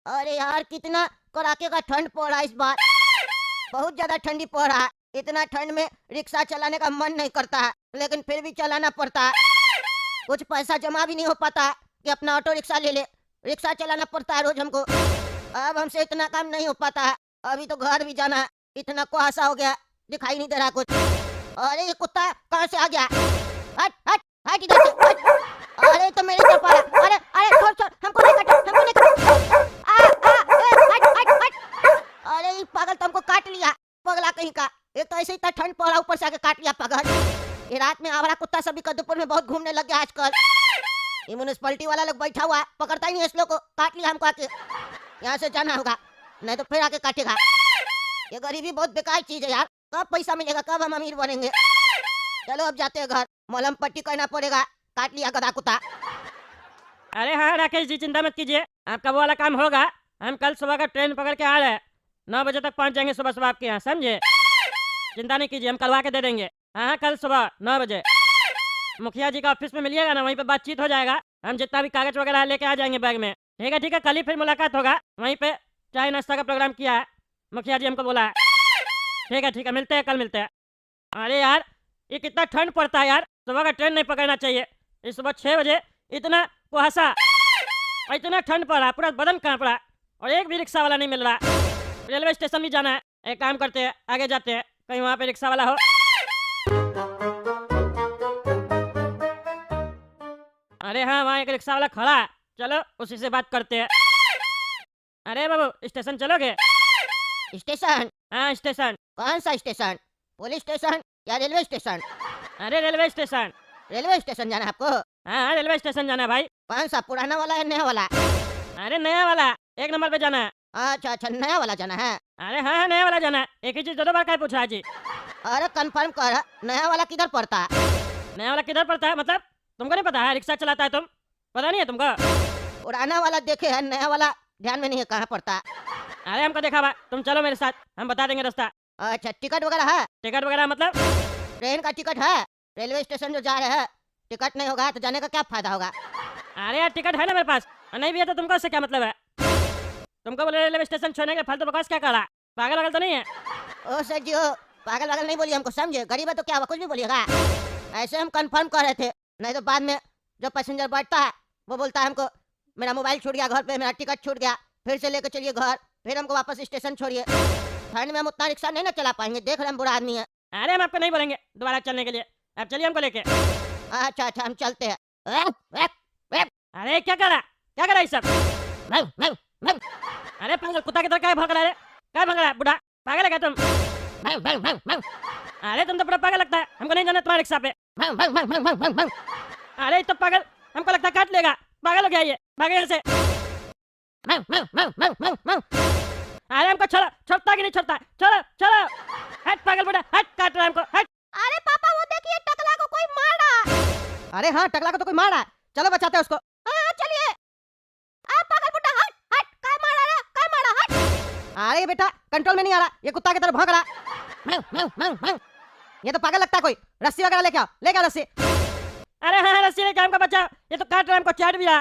अरे यार कितना कड़ाके का ठंड पड़ रहा है इस बार। बहुत ज्यादा ठंडी पड़ रहा है। इतना ठंड में रिक्शा चलाने का मन नहीं करता है, लेकिन फिर भी चलाना पड़ता है। कुछ पैसा जमा भी नहीं हो पाता कि अपना ऑटो रिक्शा ले ले। रिक्शा चलाना पड़ता है रोज हमको। अब हमसे इतना काम नहीं हो पाता है। अभी तो घर भी जाना है। इतना कुहासा हो गया, दिखाई नहीं दे रहा कुछ। अरे ये कुत्ता कहाँ से आ गया? हट हट हट इधर से हट। अरे तो मेरे तरफ आ रहा। अरे अरे छोड़ छोड़, हमको नहीं काटो, हमको नहीं काटो। हट हट हट। अरे ये पागल तुमको काट लिया, पगला कहीं का। एक तो ऐसे इतना ठंड पड़ा, ऊपर से आके काट लिया पागल। ये रात में आवारा कुत्ता सभी कद्दूपुर में बहुत घूमने लग गया आजकल। ये म्युनिसिपैलिटी वाला लोग बैठा हुआ है, पकड़ता ही नहीं इस लोग को। काट लिया हमको आके। यहाँ से जाना होगा, नहीं तो फिर आके काटेगा। ये गरीबी बहुत बेकार चीज है यार। कब पैसा मिलेगा, कब हम अमीर बनेंगे? चलो अब जाते हैं घर, मलहम पट्टी करना पड़ेगा। काट लिया गधा कुत्ता। अरे हाँ राकेश जी, चिंता मत कीजिए, आपका वो वाला काम होगा। हम कल सुबह का ट्रेन पकड़ के आ रहे हैं। 9 बजे तक पहुंच जाएंगे सुबह सुबह आपके यहाँ, समझे? चिंता नहीं कीजिए, हम करवा के दे देंगे। हाँ कल सुबह 9 बजे मुखिया जी का ऑफिस में मिलिएगा ना, वहीं पे बातचीत हो जाएगा। हम जितना भी कागज वगैरह लेके आ जाएंगे बैग में। ठीक है, कल ही फिर मुलाकात होगा वहीं पे। चाय नाश्ता का प्रोग्राम किया है, मुखिया जी हमको बोला है। ठीक है, मिलते हैं, कल मिलते हैं। अरे यार ये कितना ठंड पड़ता है यार, सुबह का ट्रेन नहीं पकड़ना चाहिए। इस सुबह 6 बजे इतना कुहासा और इतना ठंड पड़ रहा, पूरा बदन कांप रहा, और एक भी रिक्शा वाला नहीं मिल रहा। रेलवे स्टेशन भी जाना है। एक काम करते हैं, आगे जाते हैं, कहीं वहाँ पे रिक्शा वाला हो। अरे हाँ, वहाँ एक रिक्शा वाला खड़ा है, चलो उसी से बात करते हैं। अरे बाबू स्टेशन चलोगे? स्टेशन? हाँ स्टेशन। कौन सा स्टेशन? पुलिस स्टेशन या रेलवे स्टेशन? अरे रेलवे स्टेशन। रेलवे स्टेशन जाना है आपको? हाँ रेलवे स्टेशन जाना है भाई। कौन सा, पुराना वाला या नया वाला? अरे नया वाला, 1 नंबर पे जाना है। अच्छा अच्छा, नया वाला जाना है। अरे हाँ नया वाला जाना है। एक ही चीज दो बार क्या पूछा है जी? अरे कंफर्म कर, नया वाला किधर पड़ता है? नया वाला किधर पड़ता है मतलब? तुमको नहीं पता है? रिक्शा चलाता है तुम, पता नहीं है तुमको? पुराना वाला देखे है, नया वाला ध्यान में नहीं है कहाँ पड़ता है। अरे हमको देखा बा, तुम चलो मेरे साथ, हम बता देंगे रास्ता। अच्छा, टिकट वगैरह है? टिकट वगैरह मतलब? ट्रेन का टिकट है? रेलवे स्टेशन जो जा रहे हैं, टिकट नहीं होगा तो जाने का क्या फायदा होगा? अरे यार टिकट है ना मेरे पास, और नहीं भी है तो तुमको उससे क्या मतलब है? तुमको बोले रेलवे स्टेशन छोड़ने के फालतू बकवास क्या कर रहा? पागल वागल तो नहीं है? ओ सर जी, ओ पागल वागल नहीं बोलिए हमको, समझे? गरीब है तो क्या हुआ, कुछ भी बोलिएगा। ऐसे हम कंफर्म कर रहे थे, नहीं तो बाद में जो पैसेंजर बैठता है वो बोलता है हमको मेरा मोबाइल छूट गया घर पे, मेरा टिकट छूट गया, फिर से लेकर चलिए घर, फिर हमको वापस स्टेशन छोड़िए। ठंड में हम उतना रिक्शा नहीं ना चला पाएंगे, देख रहे हम बुरा आदमी है। अरे हम आपको नहीं बोलेंगे दोबारा चलने के लिए, आप चलिए हमको लेके। अच्छा अच्छा, हम चलते हैं। अरे क्या करा ये सब? अरे पागल कुत्ता की तरह क्या भौंक रहा है? क्या भौंक रहा है बुढ़ा? पागल है क्या तुम? अरे तुम तो बड़ा पागल लगता है, हमको नहीं जाना तुम्हारे रिक्शा पे। अरे तो पागल, हमको लगता है काट लेगा। पागल हो गया ये, भागे यहाँ से। अरे हमको छोड़ो, छोड़ता कि नहीं छोड़ता? छोड़ो। हट पागल बुढ़ा, हट, काट रहा है हमको, हट। अरे पापा वो देखिए, टकला को कोई मार रहा। अरे हाँ, टकला को तो कोई मार रहा है, चलो बचाते हैं उसको। हाँ चलिए। पागल बुड्ढा, हट हट, काय मार रहा है, काय मार रहा, हट। अरे बेटा कंट्रोल में नहीं आ रहा, ये कुत्ता की तरह भौंक रहा। ये तो पागल लगता है कोई, रस्सी वगैरह लेके आओ, लेके आओ रस्सी। अरे हाँ रस्सी लेके हमको बचाओ, ये तो काट रहा है हमको, चाट भी रहा।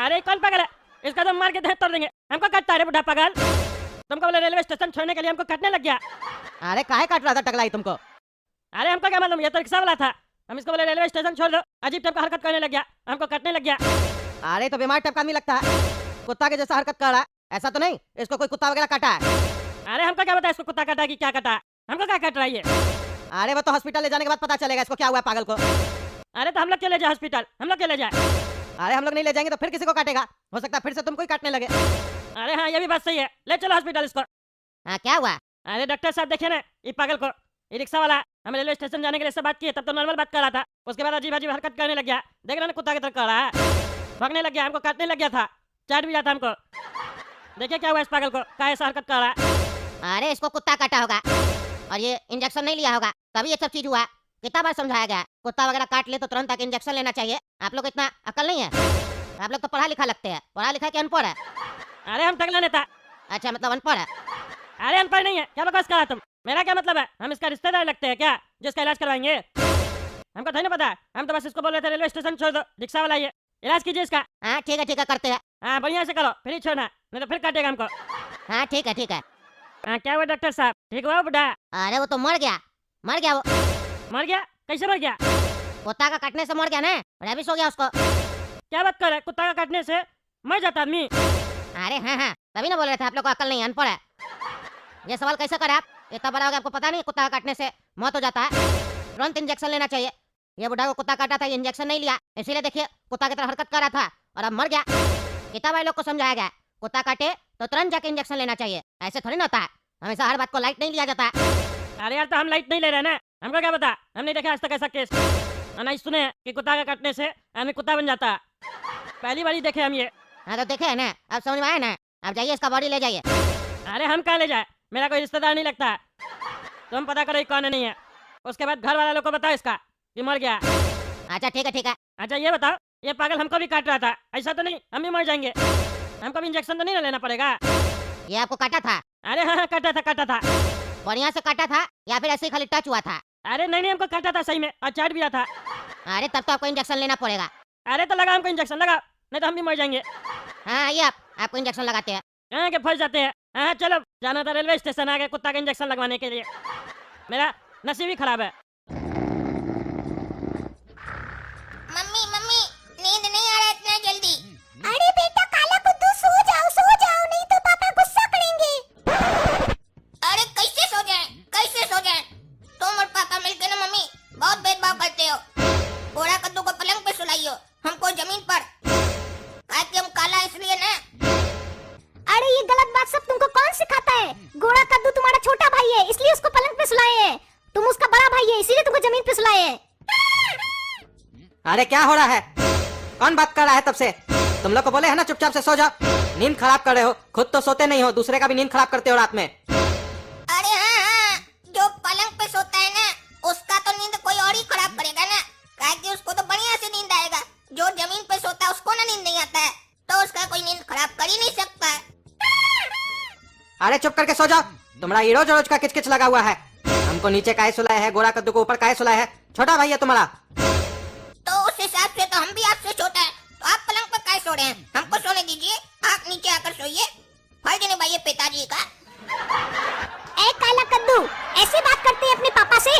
अरे कौन पागल है? इसका तो मार के धैर्य तोड़ देंगे, हमको काटता है बुढ़ा पागल। तुमको बोले रेलवे स्टेशन छोड़ने के लिए, हमको काटने लग गया। अरे काहे काट रहा था टकला ही तुमको? अरे हमको क्या मालूम, ये तो रिक्शा वाला था। हम इसको बोले रेलवे स्टेशन छोड़ दो, अजीब टाइप का हरकत करने लग गया, हमको काटने लग गया। अरे तो बीमार टाइप का आदमी लगता है, कुत्ता के जैसा हरकत कर रहा है। ऐसा तो नहीं इसको कोई कुत्ता वगैरह काटा है? अरे हमको क्या पता इसको कुत्ता काटा कि क्या काटा? हमको क्या काट रहा है ये? अरे वो तो हॉस्पिटल ले जाने के बाद पता चलेगा इसको क्या हुआ है पागल को। अरे तो हम लोग क्यों ले जाए हॉस्पिटल, हम लोग क्यों ले जाए? अरे हम लोग नहीं ले जाएंगे तो फिर किसी को काटेगा, हो सकता है फिर से तुमको ही काटने लगे। अरे हाँ ये भी बात सही है, ले चलो हॉस्पिटल इसको। हाँ क्या हुआ? अरे डॉक्टर साहब देखिए ना ये पागल को, ये रिक्शा वाला। हम रेलवे स्टेशन जाने के लिए से बात किए, तब तो नॉर्मल बात कर रहा था, उसके बाद अजीब अजीब हरकत करने लग गया। देख रहे ना कुत्ता की तरह कर रहा है, भागने लग गया, हमको काटने लग गया था, चाट भी जाता हमको। देखिए क्या हुआ इस पागल को, क्या ऐसा हरकत कर रहा है? अरे इसको कुत्ता काटा होगा और ये इंजेक्शन नहीं लिया होगा, तभी ये सब चीज हुआ। कितना बार समझाया गया, कुत्ता वगैरह काट ले तो तुरंत आके इंजेक्शन लेना चाहिए। आप लोग इतना अकल नहीं है, आप लोग तो पढ़ा लिखा लगते हैं। पढ़ा लिखा के अनपढ़ है? अरे हम टकला नेता। अच्छा मतलब अनपढ़ है। अरे अनपढ़ नहीं है, क्या बकवास कर रहा तुम? मेरा क्या मतलब है? हम इसका रिश्तेदार लगते हैं क्या जिसका इलाज करवाएंगे? हमको थोड़ी ना पता है, हम तो बस इसको बोल रहे थे रेलवे स्टेशन छोड़ दो, रिक्शा वाला ये। इलाज कीजिए इसका। हाँ ठीक है करते हैं। हाँ बढ़िया से करो, फिर ही छोड़ना, नहीं तो फिर काटेगा हमको। हाँ ठीक है। हाँ क्या हुआ डॉक्टर साहब, ठीक हुआ बुढ़ा? अरे वो तो मर गया वो। मर गया? कैसे मर गया? कुत्ता का काटने से मर गया ना, रेबिस हो गया उसको। क्या बात कर रहे हैं, कुत्ता का काटने से मर जाता आदमी? अरे हाँ तभी ना बोल रहे थे आप लोग को अकल नहीं, अनपढ़ है। ये सवाल कैसे करे आप, इतना बड़ा हो गया आपको पता नहीं कुत्ता का काटने से मौत हो जाता है, तुरंत इंजेक्शन लेना चाहिए। ये बुढ़ा को कुत्ता काटा था, ये इंजेक्शन नहीं लिया, इसीलिए देखिए कुत्ता की तरह हरकत कर रहा था और अब मर गया। कितना भाई लोग को समझाया गया कुत्ता काटे तो तुरंत जाके इंजेक्शन लेना चाहिए, ऐसे थोड़ी ना होता है, हमेशा हर बात को लाइट नहीं लिया जाता है। अरे यार तो हम लाइट नहीं ले रहे ना, हमको क्या पता, हम नहीं देखा आज तक ऐसा केस, और नहीं सुने कि कुत्ता का काटने से आदमी कुत्ता बन जाता है, पहली बार ही देखे हम ये। हाँ तो देखे है ना, अब समझ में आया ना, अब जाइए इसका बॉडी ले जाइए। अरे हम कहाँ ले जाए, मेरा कोई रिश्तेदार नहीं लगता है, तुम पता करो कौन है नहीं है, उसके बाद घर वाला लोग को बताओ इसका कि मर गया। अच्छा ठीक है। अच्छा ये बताओ, ये पागल हमको भी काट रहा था, ऐसा तो नहीं हम भी मर जाएंगे? हमको भी इंजेक्शन तो नहीं ना लेना पड़ेगा? ये आपको काटा था? अरे हाँ काटा था। बढ़िया से काटा था या फिर ऐसे ही खाली टच हुआ था? अरे नहीं हमको काटा था सही में, और चाट भी रहा था। अरे तब तो आपको इंजेक्शन लेना पड़ेगा। अरे तो लगा हमको इंजेक्शन, लगा, नहीं तो हम भी मर जाएंगे। हाँ आइए आपको इंजेक्शन लगाते हैं। हाँ के फंस जाते हैं। हाँ चलो, जाना था रेलवे स्टेशन आगे कुत्ता का इंजेक्शन लगवाने के लिए, मेरा नसीब ही खराब है। मम्मी नींद नहीं आ रहा इतना जल्दी। अरे बेटा काला कुत्तू सो जाओ नहीं तो पापा गुस्सा करेंगे। अरे कैसे सो जाएं? तुम और पापा मिलकर ना मम्मी बहुत भेदभाव करते हो। घोड़ा कद्दू को पलंग पे सुलाइयो, हमको जमीन पर, ताकि हम काला इसलिए ना। अरे ये गलत बात सब तुमको कौन सिखाता है? घोड़ा कद्दू तुम्हारा छोटा भाई है इसलिए उसको पलंग पे सुलाए हैं, तुम उसका बड़ा भाई है इसीलिए तुमको जमीन पे सुलाए हैं। अरे क्या हो रहा है, कौन बात कर रहा है तब से? तुम लोग को बोले है ना चुपचाप से सो जाओ, नींद खराब कर रहे हो, खुद तो सोते नहीं हो, दूसरे का भी नींद खराब करते हो रात में। अरे हाँ, जो पलंग पे सोता है ना उसका तो नींद कोई और ही खराब करेगा ना, क्योंकि उसको तो बढ़िया से नींद आएगा। जो जमीन पे सोता है उसको ना नींद नहीं आता है, तो उसका कोई नींद खराब कर ही नहीं सकता। अरे चुप करके सो जाओ, तुम्हारा ये रोज का किचकिच लगा हुआ है। हमको नीचे काहे सुलाया है, गोरा कद्दू को ऊपर काहे सुलाया है? छोटा भाई है तुम्हारा। तो उस हिसाब से तो हम भी आपसे छोटा है, तो आप पलंग पर काहे सो रहे हैं? हमको सोने दीजिए, आप नीचे आकर सोइए, फर्ज निभाइए पिताजी का। ए काला कद्दू ऐसे बात करते हैं अपने पापा से?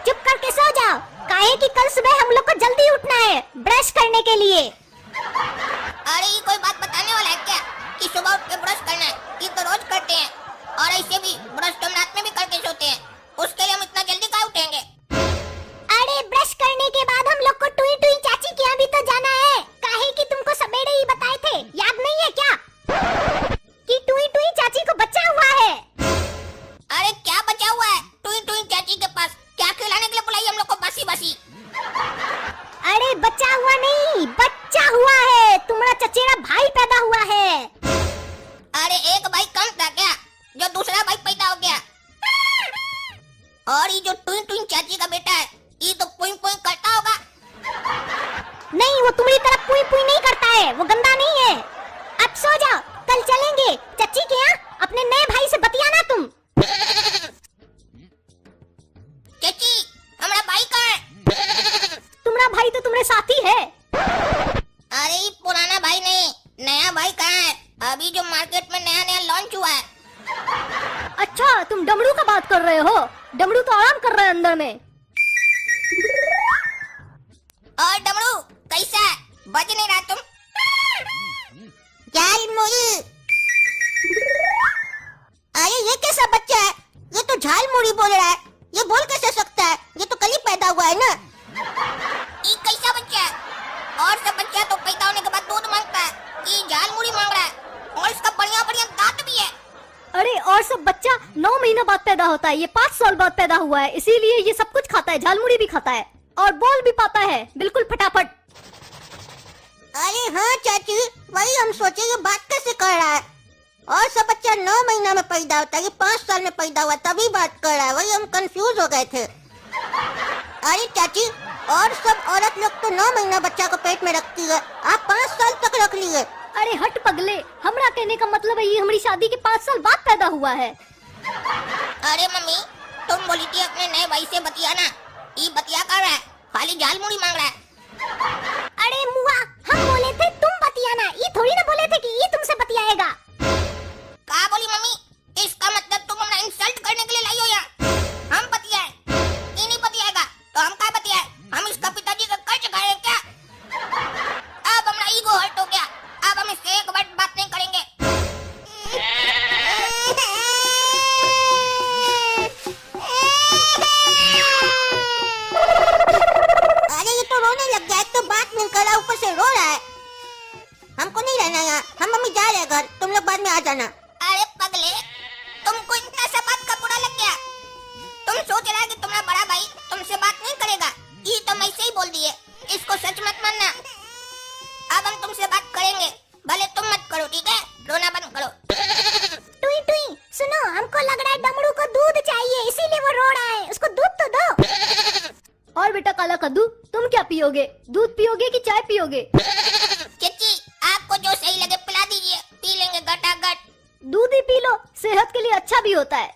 चुप करके सो जाओ, काहे कि कल सुबह हम लोग को जल्दी उठना है ब्रश करने के लिए। अरे ये कोई बात बताने वाला है क्या कि सुबह उठ के ब्रश करना है? ये तो रोज करते हैं, और ऐसे भी ब्रश तो हम रात में भी करके सोते हैं, उसके लिए हम इतना जल्दी काहे उठेंगे? अरे ब्रश करने के बाद हम लोग को टुई चाची के यहाँ भी तो जाना है, काहे कि तुमको सवेरे ही बताए थे, याद नहीं है क्या कि टुई चाची को बच्चा हुआ है? अरे क्या बचा हुआ है टुई चाची के पास? क्या खिलाने के लिए बुलाई हम लोग को बासी? अरे बच्चा हुआ नहीं, बच्चा हुआ है, तुम्हारा चचेरा भाई पैदा हुआ है। अरे एक भाई कम था क्या, जो दूसरा भाई पैदा हो गया? और ये जो टुई चाची का बेटा है, ये तो पुई करता होगा। नहीं वो तुम्हारी तरफ पुई नहीं करता है, वो गंदा नहीं है। अब सो जाओ, कल चलेंगे चाची के यहाँ, अपने नए भाई से बतियाना तुम। चाची हमारा भाई कहाँ है? तुम्हारा भाई तो तुम्हारे साथ ही है। अरे ये पुराना भाई नहीं, नया भाई कहाँ है? अभी जो मार्केट में नया लॉन्च हुआ है। अच्छा तुम डमरू का बात कर रहे हो, डमरू तो आराम कर रहा है अंदर में। और डमरू कैसा है, बज नहीं रहा तुम? झालमुड़ी। अरे ये कैसा बच्चा है, ये तो झालमुड़ी बोल रहा है, ये बोल कैसे सकता है? ये तो कल ही पैदा हुआ है ना। ये कैसा बच्चा है? और सब बच्चा तो पैदा होने के बाद दूध मांगता है, ये झालमुड़ी मांग रहा है, और इसका बढ़िया दांत भी है। अरे और सब बच्चा 9 महीना बाद पैदा होता है, ये 5 साल बाद पैदा हुआ है, इसीलिए ये सब कुछ खाता है, झालमुड़ी भी खाता है और बोल भी पाता है बिल्कुल फटाफट। अरे हाँ चाची, वही हम सोचे ये बात कैसे कर रहा है। और सब बच्चा 9 महीना में पैदा होता है, ये 5 साल में पैदा हुआ तभी बात कर रहा है, वही हम कंफ्यूज हो गए थे। अरे चाची, और सब औरत लोग तो 9 महीना बच्चा को पेट में रखती है, आप 5 साल तक रख लिए। अरे हट पगले, हमरा कहने का मतलब है ये हमारी शादी के 5 साल बाद पैदा हुआ है। अरे मम्मी, तुम बोली थी अपने नए भाई से बतियाना, ये बतिया कर रहा है, खाली झालमुड़ी मांग रहा है। अरे मुआ, हम मेरे घर, तुम लोग बाद में आ जाना। अरे पगले, तुमको इतना सा बात का बुरा लग गया? तुम सोच रहा है कि तुम्हारा बड़ा भाई तुमसे बात नहीं करेगा? ये तो मैं से ही बोल दिए, इसको सच मत मानना। अब हम तुमसे बात करेंगे, भले तुम मत करो, ठीक है? रोना बंद करो। टुई टुई सुनो, हमको लग रहा है डमरू को दूध चाहिए, इसीलिए वो रो रहा है। उसको दूध तो दो। और बेटा काला कद्दू, तुम क्या पियोगे? दूध पियोगे कि चाय पियोगे? चची, आपको जो सही लगे पिला दीजिए, पी लेंगे गटागट। दूध ही पी लो, सेहत के लिए अच्छा भी होता है।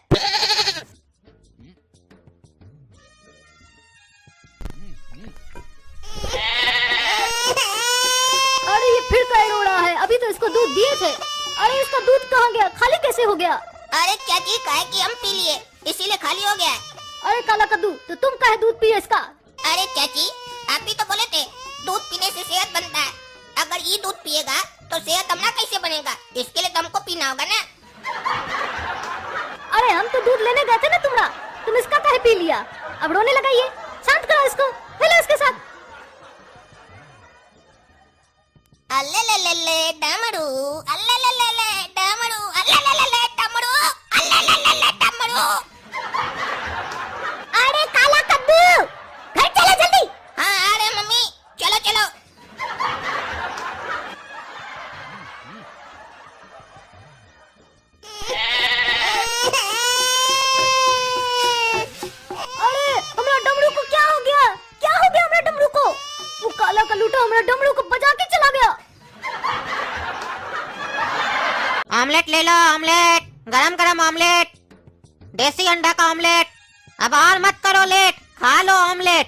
अरे ये फिर क्या रो रहा है? अभी तो इसको दूध दिए थे। अरे इसका दूध कहाँ गया? खाली कैसे हो गया? अरे चाची, काहे कि हम पी लिए, इसीलिए खाली हो गया है। अरे काला कद्दू, तो तुम काहे दूध पिए इसका? अरे चाची, आप भी तो बोले थे दूध पीने से सेहत बनता है। अगर ये दूध पिएगा तो सेहत हमारा कैसे बनेगा? इसके लिए तो हमको पीना होगा ना। अरे हम तो दूध लेने गए थे ना तुम्हारा, तुम इसका काहे पी लिया? अब रोने लगा ये, शांत करो इसको, खेलो इसके साथ। अल्ले डमरू, अल्ले डमरू, अल्ले डमरू, अल्ले डमरू। अरे काला कद्दू, घर चलो जल्दी। हाँ आ रहे मम्मी, चलो चलो। अरे हमारा डमरू को क्या हो गया? क्या हो गया हमारा डमरू को? वो काला कलूटा हमारा डमरू को बजा के चला गया। ऑमलेट ले लो, ऑमलेट, गरम गरम ऑमलेट, देसी अंडा का ऑमलेट। अब और मत करो लेट, खा लो ऑमलेट।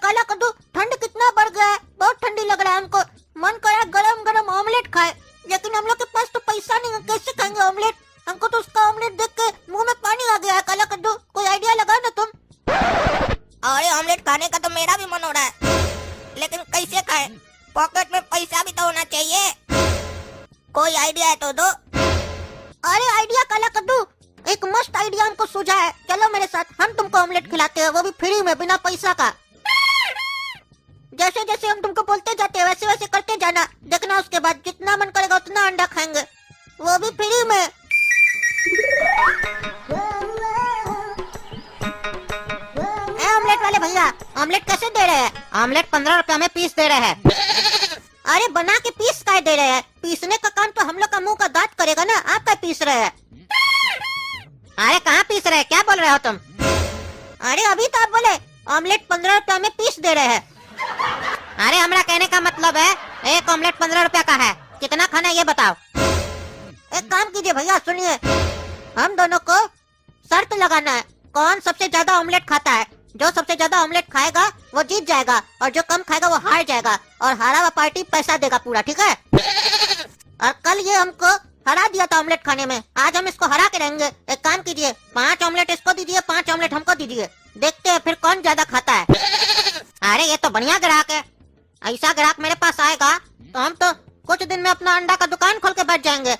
काला कद्दू, ठंड कितना बढ़ गया है, बहुत ठंडी लग रहा है हमको। मन कर रहा है गरम गरम ऑमलेट खाए, लेकिन हम लोग के पास तो पैसा नहीं है, कैसे खाएंगे ऑमलेट? हमको तो उसका ऑमलेट देख के मुंह में पानी आ गया है। काला कद्दू, कोई आइडिया लगाओ ना तुम। अरे ऑमलेट खाने का तो मेरा भी मन हो रहा है, लेकिन कैसे खाए? पॉकेट में पैसा भी तो होना चाहिए। कोई आइडिया है तो दो। अरे आइडिया काला कद्दू, एक मस्त आइडिया हमको सूझा है, चलो मेरे साथ, हम तुमको ऑमलेट खिलाते हैं, वो भी फ्री में, बिना पैसा का। जैसे जैसे हम तुमको बोलते जाते हैं वैसे वैसे करते जाना, देखना उसके बाद जितना मन करेगा उतना अंडा खाएंगे, वो भी फ्री में। ऑमलेट वाले भैया, ऑमलेट कैसे दे रहे हैं? ऑमलेट 15 रुपया में पीस दे रहे हैं। अरे बना के पीस काय दे रहे हैं? पीसने का काम तो हम लोग का मुंह का दांत करेगा ना, आप क्या पीस रहे हैं? अरे कहाँ पीस रहे हैं, क्या बोल रहे हो तुम? अरे अभी तो आप बोले ऑमलेट 15 रुपया में पीस दे रहे हैं। अरे हमारा कहने का मतलब है एक ऑमलेट 15 रुपया का है, कितना खाना है ये बताओ। एक काम कीजिए भैया, सुनिए, हम दोनों को शर्त लगाना है, कौन सबसे ज्यादा ऑमलेट खाता है। जो सबसे ज्यादा ऑमलेट खाएगा वो जीत जाएगा, और जो कम खाएगा वो हार जाएगा, और हारा हुआ पार्टी पैसा देगा पूरा, ठीक है? और कल ये हमको हरा दिया था ऑमलेट खाने में, आज हम इसको हरा के रहेंगे। एक काम कीजिए, 5 ऑमलेट इसको दीजिए, 5 ऑमलेट हमको दीजिए, देखते हैं फिर कौन ज्यादा खाता है। अरे ये तो बढ़िया ग्राहक है, ऐसा ग्राहक मेरे पास आएगा तो हम तो कुछ दिन में अपना अंडा का दुकान खोल के बैठ जाएंगे।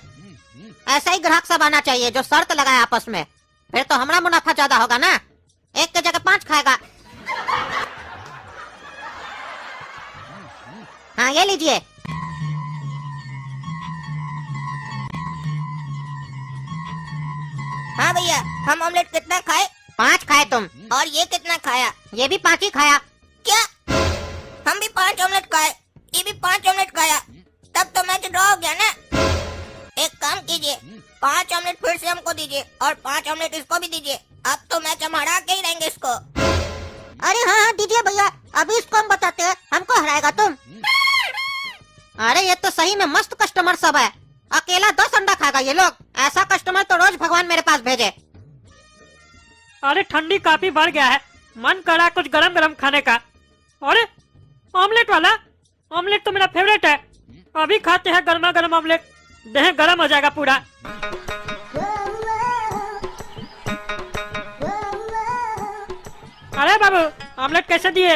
ऐसा ही ग्राहक सब आना चाहिए जो शर्त लगाए आपस में, फिर तो हमारा मुनाफा ज्यादा होगा ना। एक की जगह 5 खाएगा। हाँ ये लीजिए। हाँ भैया, हम ऑमलेट कितना खाए? 5 खाए तुम, और ये कितना खाया? ये भी 5 ही खाया। क्या हम भी 5 ऑमलेट खाए, ये भी 5 ऑमलेट खाया? तब तो मैच ड्रॉ हो गया ना। एक काम कीजिए, 5 ऑमलेट फिर से हमको दीजिए, और 5 ऑमलेट इसको भी दीजिए। अब तो मैच हम हरा के ही रहेंगे इसको। अरे हाँ हाँ दीजिए भैया, अभी इसको हम बताते हैं, हमको हराएगा तुम। अरे ये तो सही में मस्त कस्टमर सब है, अकेला 10 अंडा खाएगा ये लोग। ऐसा कस्टमर तो रोज भगवान मेरे पास भेजे। अरे ठंडी काफी बढ़ गया है, मन कर रहा है कुछ गरम गरम खाने का। अरे ऑमलेट वाला, ऑमलेट तो मेरा फेवरेट है, अभी खाते हैं गर्मा गर्म ऑमलेट, देह गरम हो जाएगा पूरा। अरे बाबू ऑमलेट कैसे दिए?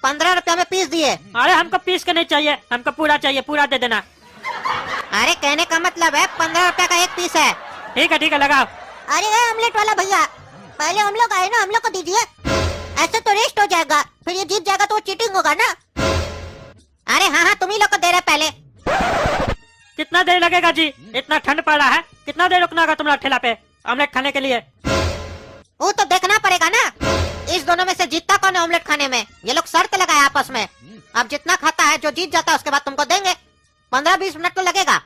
15 रुपया में पीस दिए। अरे हमको पीस के नहीं चाहिए, हमको पूरा चाहिए, पूरा दे देना। अरे कहने का मतलब है 15 रुपया का एक पीस है। ठीक है लगाओ। अरे ऑमलेट वाला भैया, पहले हम लोग आए ना, हम लोग को दीजिए, ऐसे तो रेस्ट हो जाएगा, फिर ये जीत जाएगा तो वो चीटिंग होगा ना। अरे हाँ हाँ तुम ही लोग को दे रहे पहले। कितना देर लगेगा जी? इतना ठंड पड़ रहा है, कितना देर रुकना होगा तुम्हारा ठेला पे ऑमलेट खाने के लिए? वो तो देखना पड़ेगा ना, इस दोनों में से जीतता कौन है ऑमलेट खाने में। ये लोग शर्त लगाए आपस में, अब जितना खाता है जो जीत जाता है उसके बाद तुमको देंगे। 15-20 मिनट तो लगेगा।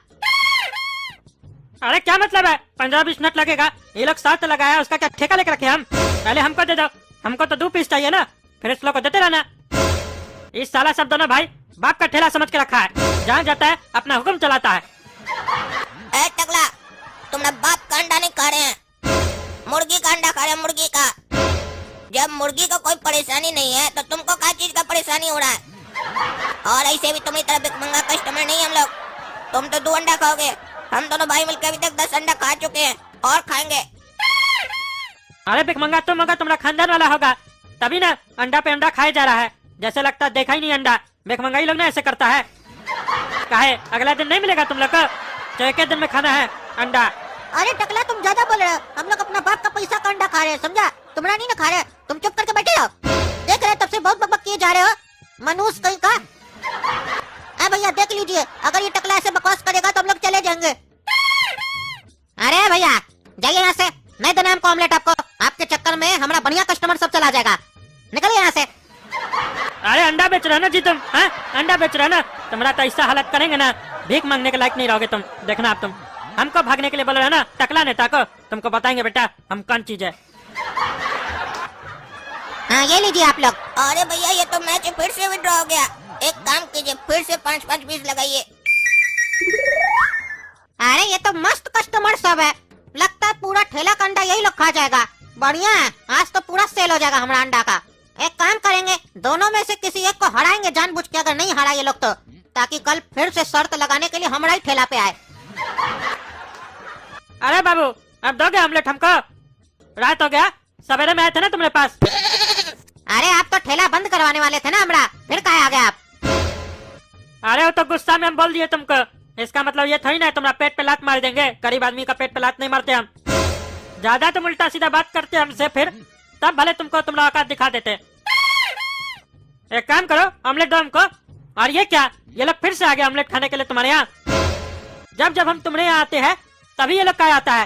अरे क्या मतलब है 15-20 मिनट लगेगा? ये लोग शर्त लगाया, उसका क्या ठेका लेकर रखे हम? पहले हमको दे दो, हमको तो 2 पीस चाहिए ना, फिर इस लोग को देते रहना। इस साला सब दोनों भाई बाप का ठेला समझ के रखा है, जहाँ जाता है अपना हुक्म चलाता है। ए टकला, तुम बाप का अंडा नहीं खा रहे हैं, मुर्गी का अंडा खा रहे हैं, मुर्गी का। जब मुर्गी को कोई परेशानी नहीं है तो तुमको क्या चीज का परेशानी हो रहा है? और ऐसे भी तुम्हारी तरह भिखमंगा कस्टमर नहीं हम लोग। तुम तो 2 अंडा खाओगे, हम दोनों भाई मिलकर अभी तक 10 अंडा खा चुके हैं और खाएंगे। अरे भिखमंगा तुम होगा, तुम्हारा खानदान वाला होगा, तभी ना अंडा पे अंडा खाया जा रहा है। जैसे लगता है देखा ही नहीं अंडा। भिखमंगा ही लोग ना ऐसे करता है। काहे अगला दिन नहीं मिलेगा तुम लोग को? तो एक दिन में खाना है अंडा। अरे टकला तुम ज्यादा बोल रहे हो, हम लोग अपना बाप का पैसा का अंडा खा रहे हैं, समझा? तुम्हारा नहीं ना खा रहे, तुम चुप करके बैठे हो। देख रहे तब से बहुत बकबक किए जा रहे हो, मनूस कहीं का। भैया देख लीजिए, अगर ये टकला ऐसे बकवास करेगा तो हम लोग चले जाएंगे। अरे भैया जाइए यहाँ से, नहीं देना हमको ऑमलेट। आपको आपके चक्कर में हमारा बढ़िया कस्टमर सब चला जाएगा, निकलिए यहाँ से। अरे अंडा बेच रहे हो ना जी तुम? हाँ अंडा बेच रहे हो ना? तुम्हारा तो ऐसा हालत करेंगे ना, भीख मांगने के लायक नहीं रहोगे तुम। देखना आप, तुम हमको भागने के लिए बोल रहे हो ना टकला नेता को, तुमको बताएंगे बेटा हम कौन चीज है। हाँ ये लीजिए आप लोग। अरे भैया ये तो मैच फिर से विड्रॉ हो गया, एक काम कीजिए फिर से 5-5 पीस लगाइए। अरे ये तो मस्त कस्टमर सब है, लगता है पूरा ठेला का अंडा यही लोग खा जाएगा। बढ़िया है, आज तो पूरा सेल हो जाएगा हमारा अंडा का। एक काम करेंगे, दोनों में से किसी एक को हराएंगे जानबूझ के, अगर नहीं हरा ये लोग तो, ताकि कल फिर से शर्त लगाने के लिए हमारा ही ठेला पे आए। अरे बाबू अब दोगे ऑमलेट हमको? रात हो गया, सवेरे में आए थे ना तुम्हारे पास। अरे आप तो ठेला बंद करवाने वाले थे ना हमारा, फिर कहाँ आ गए आप? अरे वो तो गुस्सा में हम बोल दिए तुमको, इसका मतलब ये थोड़ी ना तुम्हारा पेट पे लात मार देंगे। गरीब आदमी का पेट पे लात नहीं मारते हम। ज्यादा तुम उल्टा सीधा बात करते हमसे, फिर तब भले तुमको तुम्हारा औकात दिखा देते। एक काम करो, ऑमलेट दो हमको। और ये क्या, ये लोग फिर से आ गए ऑमलेट खाने के लिए तुम्हारे यहाँ? जब जब हम तुम्हारे यहाँ आते हैं तभी ये लोग कहाँ आता है?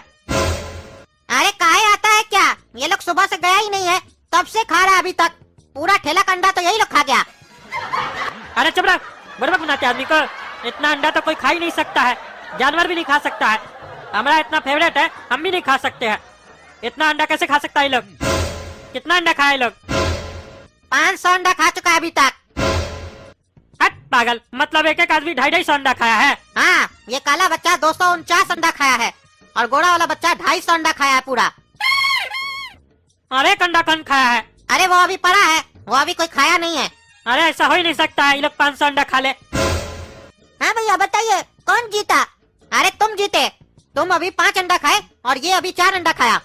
अरे काहे आता है क्या, ये लोग सुबह से गया ही नहीं है, तब से खा रहा है अभी तक। पूरा ठेला का अंडा तो यही लोग खा गया। अरे चुप रह, बर्बाद बनाते आदमी को। इतना अंडा तो कोई खा ही नहीं सकता है, जानवर भी नहीं खा सकता है। हमारा इतना फेवरेट है, हम भी नहीं खा सकते हैं। इतना अंडा कैसे खा सकता है ये लोग? कितना अंडा खाया ये लोग? 500 अंडा खा चुका है अभी तक। हट पागल, मतलब एक एक आदमी 250 अंडा खाया है? हाँ, ये काला बच्चा 249 अंडा खाया है और गोरा वाला बच्चा 250 अंडा खाया है पूरा। और एक अंडा कौन खाया है? अरे वो अभी पड़ा है, वो अभी कोई खाया नहीं है। अरे ऐसा हो ही नहीं सकता है, ये लोग 500 अंडा खा ले। हाँ भैया बताइए कौन जीता? अरे तुम जीते, तुम अभी 5 अंडा खाए और ये अभी 4 अंडा खाया।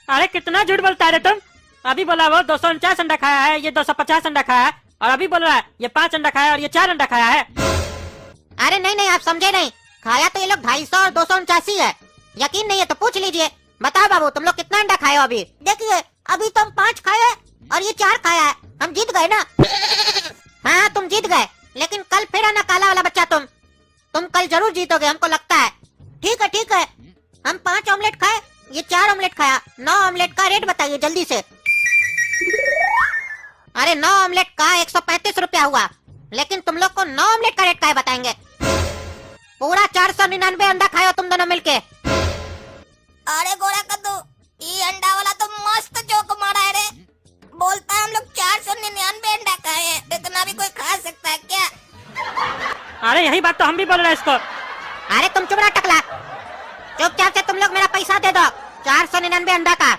अरे कितना झूठ बोलता है रे तुम। अभी बोला वो 249 अंडा खाया है, ये 250 अंडा खाया है, और अभी बोल रहा है ये 5 अंडा खाया और ये 4 अंडा खाया है। अरे नहीं नहीं, आप समझे नहीं, खाया तो ये लोग 250 और 249 है। यकीन नहीं है तो पूछ लीजिए। बताओ बाबू तुम लोग कितना अंडा खाए हो अभी? देखिए अभी तो हम 5 खाए और ये 4 खाया है, हम जीत गए ना। हाँ तुम जीत गए, लेकिन कल फिर आना काला वाला बच्चा, तुम कल जरूर जीतोगे हमको लगता है। ठीक है ठीक है, हम 5 ऑमलेट खाए, ये 4 ऑमलेट खाया। 9 ऑमलेट का रेट बताइए जल्दी से। अरे 9 ऑमलेट का 135 रुपया हुआ, लेकिन तुम लोग को 9 ऑमलेट का रेट का बताएंगे? पूरा 499 अंडा खाए हो तुम दोनों मिलके। अरे गोरा कद्दू, ये अंडा वाला तो मस्त जोक मारा है रे। बोलता है हम लोग 499 अंडा खाए हैं, इतना भी कोई खा सकता है क्या? अरे यही बात तो हम भी बोल रहे हैं इसको। अरे तुम चुप रहा टकला, चुपचाप से तुम लोग मेरा पैसा दे दो 499 अंडा का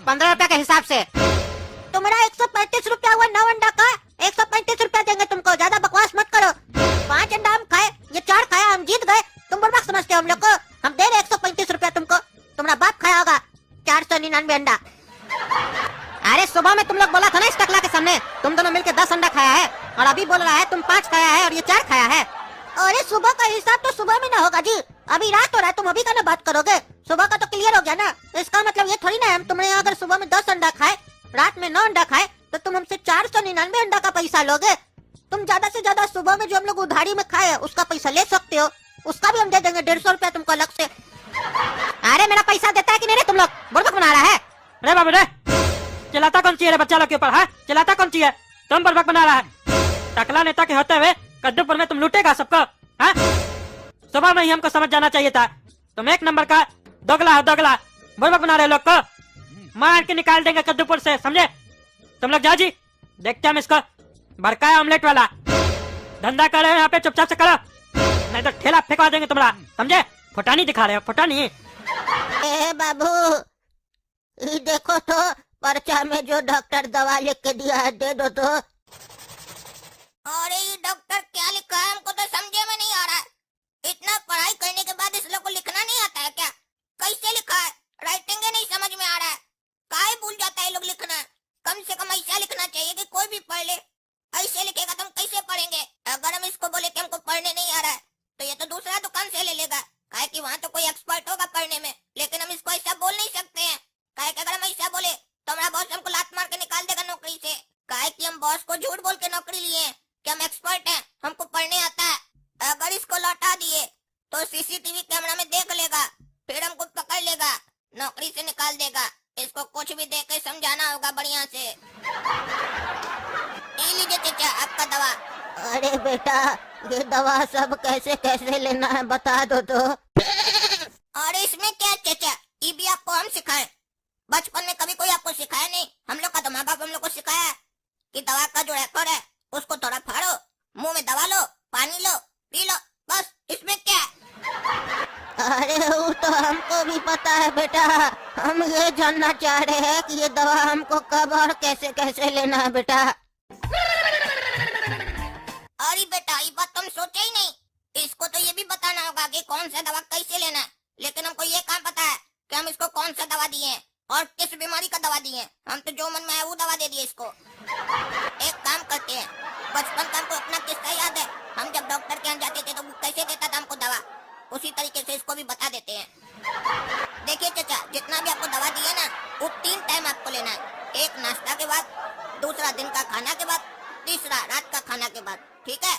15 रुपया के हिसाब से। तुम्हारा 135 रुपया हुआ 9 अंडा का, 135 रुपया देंगे तुमको। ज्यादा बकवास मत करो। 5 अंडा हम खाए, ये 4 खाया, हम जीत गए। तुम बर्बाद समझते हो हम लोग को? हम दे रहे 135 रुपया तुमको, तुम्हारा बाप खाया होगा 499 अंडा। अरे सुबह में तुम लोग बोला था ना इस टकला के सामने, तुम दोनों मिलकर 10 अंडा खाया है, और अभी बोल रहा है तुम 5 खाया है और ये 4 खाया है। अरे सुबह का हिसाब तो सुबह में ना होगा जी, अभी रात हो रहा है, तुम अभी का ना बात करोगे। सुबह का तो क्लियर हो गया ना, इसका मतलब ये थोड़ी ना है हम तुम्हारे यहाँ अगर सुबह में 10 अंडा खाए, रात में 9 अंडा खाए, तो तुम हमसे 499 अंडा का पैसा लोगे। तुम ज्यादा से ज्यादा सुबह में जो हम लोग उधारी में खाए उसका पैसा ले सकते हो, उसका भी हम दे देंगे 150 रुपया तुमको अलग से। अरे मेरा पैसा देता है कि नहीं रे तुम लोग? बुड़बक बना रहा है। रे बाबू रे, चिल्लाता कौन ची है रे बच्चा लोग के ऊपर? हाँ, चिल्लाता कौन ची है? तुम बर्बाद बना रहा है। टकला नेता के होते हुए कद्दूपुर में तुम लूटेगा सबको? हाँ, सुबह में ही हमको समझ जाना चाहिए था। तुम एक नंबर का दोगला है, दोगला। बर्बाद बना रहे लोग को, मार के निकाल देंगे कद्दूपुर से, समझे? तुम लोग जाओ जी, देखते हम इसको। बड़का है ऑमलेट वाला, धंधा कर रहे हो यहाँ पे, चुपचाप से करो, नहीं तो ठेला फेंकवा देंगे तुम्हारा, समझे? फुटानी दिखा रहे हो, फुटानी। ए बाबू, ये देखो तो पर्चा में जो डॉक्टर दवा लिख के दिया है, दे दो तो। अरे ये डॉक्टर क्या लिखा है हमको तो समझे में नहीं आ रहा है। इतना पढ़ाई करने के बाद इस लोग को लिखना नहीं आता है क्या? कैसे लिखा है? राइटिंग नहीं समझ में आ रहा है। काहे भूल जाता है लोग लिखना? कम से कम ऐसा लिखना चाहिए कि कोई भी पढ़ ले। ऐसे लिखेगा तो हम कैसे पढ़ेंगे? अगर हम इसको बोले कि हमको पढ़ने नहीं आ रहा है तो ये तो दूसरा दुकान से ले लेगा, काहे कि वहाँ तो कोई एक्सपर्ट होगा पढ़ने में। लेकिन हम इसको ऐसा बोल नहीं सकते हैं, काहे कि अगर हम ऐसा बोले तो हमारा बॉस हमको लात मार के निकाल देगा नौकरी से। काहे कि हम बॉस को झूठ बोल के नौकरी लिए हैं कि हम एक्सपर्ट हैं, हमको पढ़ने आता है। अगर इसको लौटा दिए तो सीसीटीवी कैमरा में देख लेगा, फिर हमको पकड़ लेगा, नौकरी से निकाल देगा। इसको कुछ भी दे के समझाना होगा बढ़िया से। ये लीजिए चाचा आपका दवा। अरे बेटा, ये दवा सब कैसे कैसे लेना है बता दो तो। और इसमें क्या चाचा, ये भी आपको हम सिखाए? बचपन में कभी कोई आपको सिखाया नहीं? हम लोग का तो माँ बाप हम लोग को सिखाया कि दवा का जो रैपर है उसको थोड़ा फाड़ो, मुंह में दवा लो, पानी लो, पी लो, बस। इसमें क्या? अरे वो तो हमको भी पता है बेटा, हम ये जानना चाह रहे हैं कि ये दवा हमको कब और कैसे कैसे लेना है बेटा। अरे बेटा, ये बात तुम सोचे ही नहीं। इसको तो ये भी बताना होगा कि कौन सा दवा कैसे लेना है। लेकिन हमको ये काम पता है कि हम इसको कौन सा दवा दिए हैं और किस बीमारी का दवा दिए हैं। हम तो जो मन में आया वो दवा दे दिए इसको। एक काम करते हैं, बचपन का हमको अपना किस्सा याद है। हम जब डॉक्टर के यहाँ जाते थे तो वो कैसे देता था हमको दवा, उसी तरीके से इसको भी बता देते हैं। देखिए चाचा, जितना भी आपको दवा दिया ना, वो 3 टाइम आपको लेना है। एक नाश्ता के बाद, दूसरा दिन का खाना के बाद, तीसरा रात का खाना के बाद, ठीक है?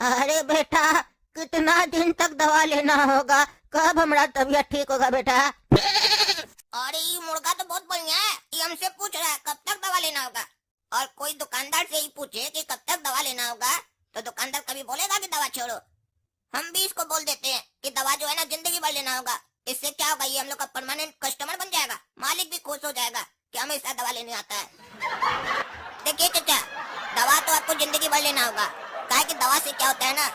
अरे बेटा, कितना दिन तक दवा लेना होगा? कब हमारा तबीयत ठीक होगा बेटा? अरे ये मुर्गा तो बहुत बढ़िया है, ये हमसे पूछ रहा है कब तक दवा लेना होगा। और कोई दुकानदार से ही पूछे कि कब तक दवा लेना होगा तो दुकानदार कभी बोलेगा कि दवा छोड़ो। हम भी इसको बोल देते हैं कि दवा जो है ना जिंदगी भर लेना होगा। इससे क्या होगा, ये हम लोग का परमानेंट कस्टमर बन जाएगा, मालिक भी खुश हो जाएगा कि हमें ऐसा दवा लेने आता है। देखिए चाचा, दवा तो आपको जिंदगी भर लेना होगा, काहे कि दवा से क्या होता है ना,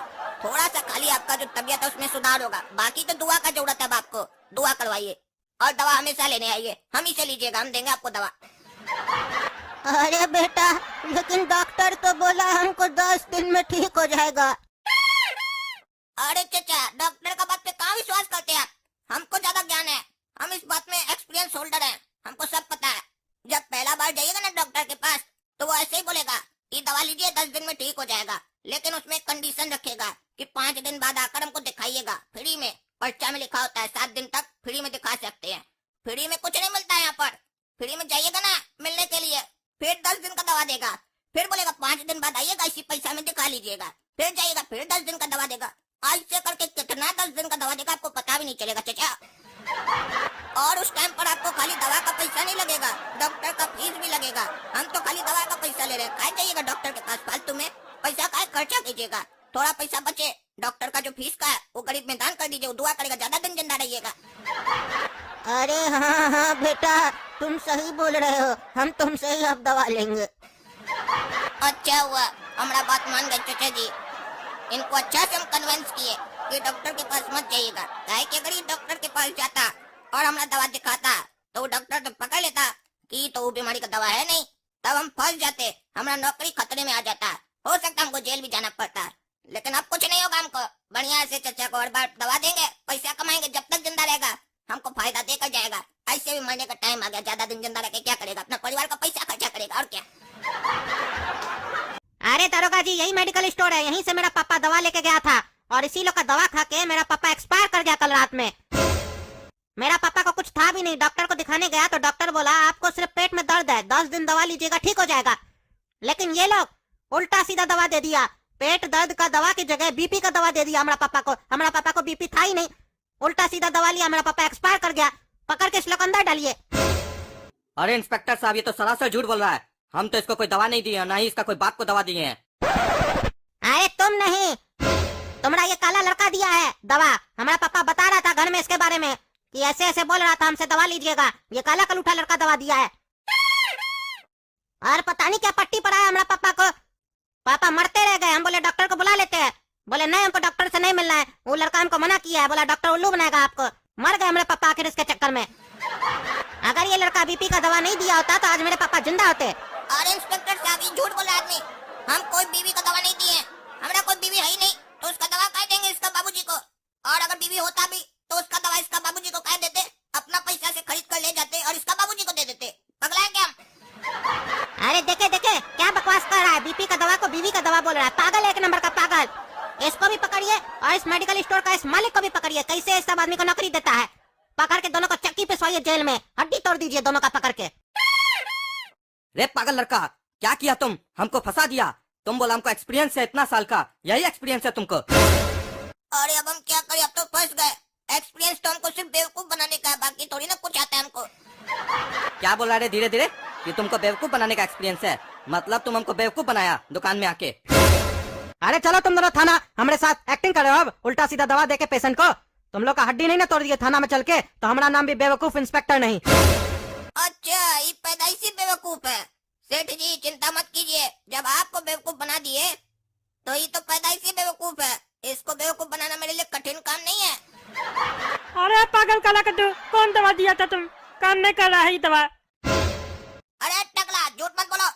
थोड़ा सा खाली आपका जो तबीयत है उसमें सुधार होगा। बाकी तो दुआ का जरूरत है, आपको दुआ करवाइए और दवा हमेशा लेने आइए। हम ही से लीजिएगा, हम देंगे आपको दवा। अरे बेटा, लेकिन डॉक्टर तो बोला हमको 10 दिन में ठीक हो जाएगा। अरे चाचा, डॉक्टर का बात पे कहाँ विश्वास करते हैं आप? हमको ज्यादा ज्ञान है, हम इस बात में एक्सपीरियंस होल्डर हैं, हमको सब पता है। जब पहला बार जाइएगा ना डॉक्टर के पास तो वो ऐसे ही बोलेगा ये दवा लीजिए 10 दिन में ठीक हो जाएगा। लेकिन उसमें कंडीशन रखेगा कि 5 दिन बाद आकर हमको दिखाइएगा फ्री में। पर्चा में लिखा होता है 7 दिन तक फ्री में दिखा सकते हैं। फ्री में कुछ नहीं मिलता है यहाँ पर। फ्री में जाइएगा ना मिलने के लिए, फिर 10 दिन का दवा देगा, फिर बोलेगा 5 दिन बाद आइएगा इसी पैसा में दिखा लीजिएगा, फिर जाइएगा फिर 10 दिन का दवा देगा। ऐसे करके कितना 10 दिन का दवा देगा आपको पता भी नहीं चलेगा चाचा। और उस टाइम पर आपको खाली दवा का पैसा नहीं लगेगा, डॉक्टर का फीस भी लगेगा। हम तो खाली दवा का पैसा ले रहे हैं, काहे जाइएगा डॉक्टर के पास फालतू में? पैसा काहे खर्चा कीजिएगा? थोड़ा पैसा बचे डॉक्टर का जो फीस का है वो गरीब में दान कर दीजिए, वो दुआ करेगा, ज्यादा दिन जिंदा रहिएगा। अरे हाँ हाँ बेटा, तुम सही बोल रहे हो, हम तुमसे ही अब दवा लेंगे। अच्छा हुआ हमारा बात मान गए चाचा जी। इनको अच्छा से हम कन्विंस किए कि डॉक्टर के पास मत जाइएगा, काहे कि अगर ये डॉक्टर के पास जाता और हमारा दवा दिखाता तो वो डॉक्टर तो पकड़ लेता कि तो वो बीमारी का दवा है नहीं, तब हम फंस जाते, हमारा नौकरी खतरे में आ जाता, हो सकता हमको जेल भी जाना पड़ता। लेकिन अब कुछ नहीं होगा, हमको बढ़िया से चाचा को हर बार दवा देंगे, पैसा कमाएंगे, जब तक जिंदा रहेगा हमको फायदा देकर जाएगा। ऐसे भी मरने का टाइम आ गया, ज्यादा दिन जिंदा रह के क्या करेगा? अपना परिवार का पैसा खर्चा करेगा और क्या। अरे दरोगा जी, यही मेडिकल स्टोर है, यहीं से मेरा पापा दवा लेके गया था और इसी लोग का दवा खा के मेरा पापा एक्सपायर कर गया कल रात में। मेरा पापा को कुछ था भी नहीं, डॉक्टर को दिखाने गया तो डॉक्टर बोला आपको सिर्फ पेट में दर्द है, 10 दिन दवा लीजिएगा ठीक हो जाएगा। लेकिन ये लोग उल्टा सीधा दवा दे दिया, पेट दर्द का दवा की जगह बीपी का दवा दे दिया हमारा पापा को। हमारा पापा को बीपी था ही नहीं, उल्टा सीधा दवा लिया, हमारा पापा एक्सपायर कर गया। पकड़ के इस लोग अंदर डालिए। अरे इंस्पेक्टर साहब, ये तो सरासर झूठ बोल रहा है। हम तो इसको कोई दवा नहीं दी है, ना ही इसका कोई बाप को दवा दिए हैं। अरे तुम नहीं, तुम्हारा ये काला लड़का दिया है दवा। हमारा पापा बता रहा था घर में इसके बारे में कि ऐसे ऐसे बोल रहा था हमसे दवा लीजिएगा। ये काला कलूठा लड़का दवा दिया है। और पता नहीं क्या पट्टी पड़ा है हमारा पापा को। पापा मरते रह गए। हम बोले डॉक्टर को बुला लेते हैं, बोले नहीं हमको डॉक्टर से नहीं मिलना है। वो लड़का हमको मना किया है, बोला डॉक्टर उल्लू बनाएगा आपको। मर गए हमारे पापा आखिर इसके चक्कर में। अगर ये लड़का बीपी का दवा नहीं दिया होता तो आज मेरे पापा जिंदा होते। अरे इंस्पेक्टर साहब, ये झूठ बोल रहा आदमी। हम कोई बीवी का दवा नहीं दिए। हमारा कोई बीवी है ही नहीं, तो उसका दवा कह देंगे इसका बाबूजी को। और अगर बीवी होता भी तो उसका दवा इसका बाबूजी को कह देते, अपना पैसा से खरीद कर ले जाते और इसका बाबूजी को दे देते। पगला है क्या हम? अरे देखे देखे क्या बकवास कर रहा है। बीपी का दवा को बीवी का दवा बोल रहा है। पागल है, एक नंबर का पागल। इसको भी पकड़िए और इस मेडिकल स्टोर का इस मालिक को भी पकड़िए। कैसे इस सब आदमी को नौकरी देता है। पकड़ के दोनों को चक्की पे सोइए जेल में, हड्डी तोड़ दीजिए दोनों का पकड़ के। रे पागल लड़का, क्या किया तुम? हमको फंसा दिया। तुम बोला हमको एक्सपीरियंस है इतना साल का, यही एक्सपीरियंस है तुमको? अरे अब हम क्या करें, अब तो फंस गए। एक्सपीरियंस तो हमको सिर्फ बेवकूफ बनाने का है, बाकी थोड़ी ना कुछ आता है हमको। क्या बोल रहा है धीरे धीरे? ये तुमको बेवकूफ बनाने का एक्सपीरियंस है? मतलब तुम हमको बेवकूफ बनाया दुकान में आके? अरे चलो तुम दोनों थाना, हमारे साथ एक्टिंग कर रहे हो। अब उल्टा सीधा दवा देके पेशेंट को तुम लोग का हड्डी नहीं ना तोड़ दिए थाना में चल के, तो हमारा नाम भी बेवकूफ इंस्पेक्टर नहीं। अच्छा, ये पैदाइशी बेवकूफ है। सेठ जी चिंता मत कीजिए, जब आपको बेवकूफ बना दिए तो ये तो पैदाइशी बेवकूफ है। इसको बेवकूफ बनाना मेरे लिए कठिन काम नहीं है। अरे पागल काला कद्दू, कौन दवा दिया था तुम? काम नहीं कर रहा है ये दवा। अरे टकला, झूठ मत बोलो।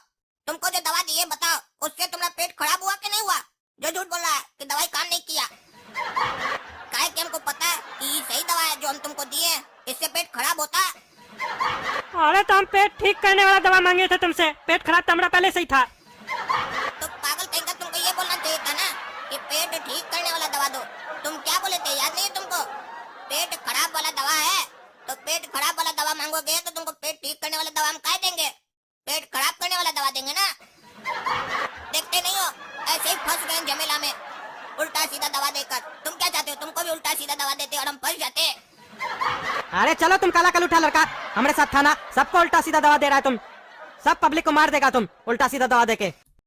तुमको जो दवा दी है बताओ, उससे तुम्हारा पेट खराब हुआ कि नहीं हुआ? जो झूठ बोल रहा है कि दवाई काम नहीं किया। काहे कि हमको पता है कि ये सही दवा है जो हम तुमको दिए, इससे पेट खराब होता है। अरे तो हम पेट ठीक करने वाला दवा मांगे थे तुमसे। पेट खराब तो हमारा पहले से ही था। तो पागल कहीं तुमको ये बोलना चाहिए था ना कि पेट ठीक करने वाला दवा दो। तुम क्या बोले थे, याद नहीं है तुमको? पेट खराब वाला दवा है तो पेट खराब वाला दवा मांगोगे तो तुमको पेट ठीक करने वाला दवा हम कह देंगे। पेट खराब करने वाला दवा देंगे ना। देखते नहीं हो, ऐसे ही फंस गए झमेला में उल्टा सीधा दवा देकर। तुम क्या चाहते हो, तुमको भी उल्टा सीधा दवा देते और हम फंस जाते। अरे चलो तुम काला कलूठा लड़का, हमारे साथ थाना। सबको उल्टा सीधा दवा दे रहा है तुम। सब पब्लिक को मार देगा तुम उल्टा सीधा दवा देके।